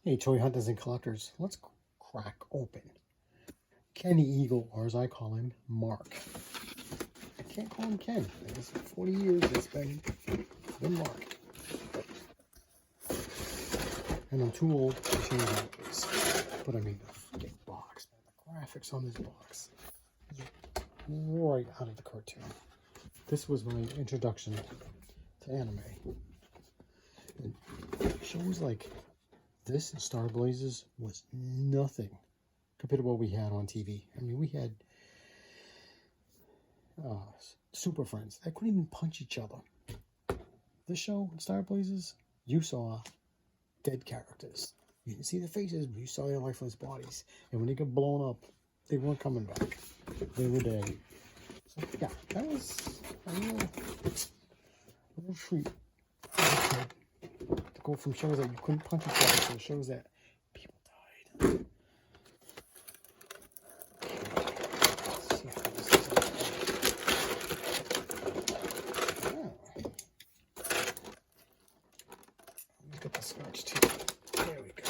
Hey, toy hunters and collectors, let's crack open Kenny Eagle, or as I call him, Mark. I can't call him Ken. It's 40 years it's been Mark. And I'm too old to change names. But I mean, the freaking box, man, the graphics on this box is right out of the cartoon. This was my introduction to anime. And shows like this and Star Blazers was nothing compared to what we had on TV. I mean, we had Super Friends that couldn't even punch each other. This show, Star Blazers, you saw dead characters. You didn't see their faces, but you saw their lifeless bodies. And when they got blown up, they weren't coming back. They were dead. So, yeah, that was a little treat to go from shows that you couldn't punch each other to shows that people died. Let's see how this is. Look at the scratch too. There we go.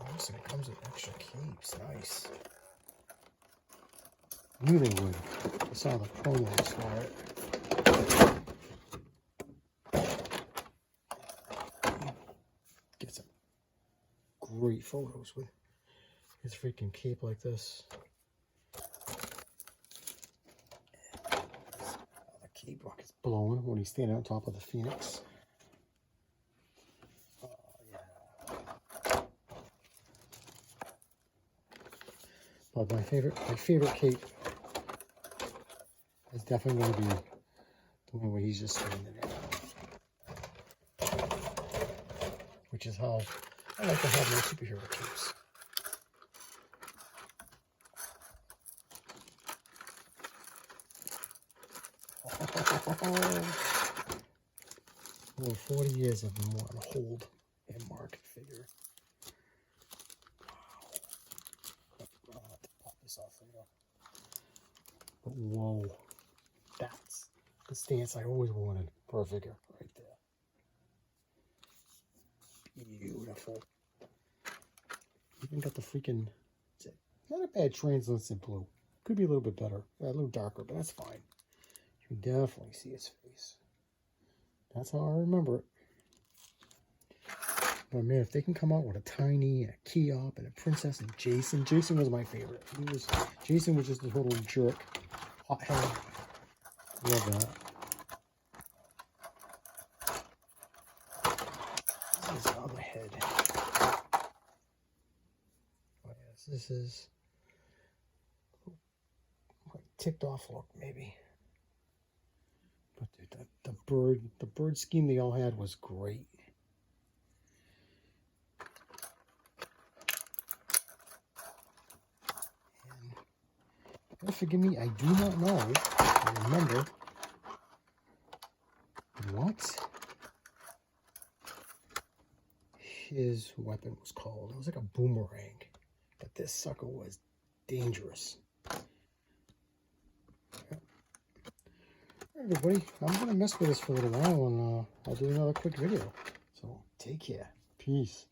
Awesome, it comes with extra capes. Nice. I knew they would. I saw the promos for it. Get some great photos with his freaking cape like this. The cape rock is blowing when he's standing on top of the Phoenix. Oh, yeah. But my favorite cape is definitely going to be the one where he's just standing there. Which is how I like to have my superhero capes. Over 40 years I've been wanting to hold a Mark figure. Wow. I'll have to pop this off later. But whoa. That's the stance I always wanted for a figure right there. Beautiful. Even got the freaking, not a bad translucent blue. Could be a little bit better, a little darker, but that's fine. You can definitely see his face. That's how I remember it. But man, if they can come out with a Tiny, and a Keop, and a Princess, and Jason. Jason was my favorite. Jason was just a total jerk. Hothead. Love that. This is the other head. Oh yes, this is like ticked off look maybe. But dude, the bird scheme they all had was great. And forgive me, I do not know. I remember what his weapon was called. It was like a boomerang, but this sucker was dangerous. Everybody, I'm going to mess with this for a little while, and I'll do another quick video. So, take care. Peace.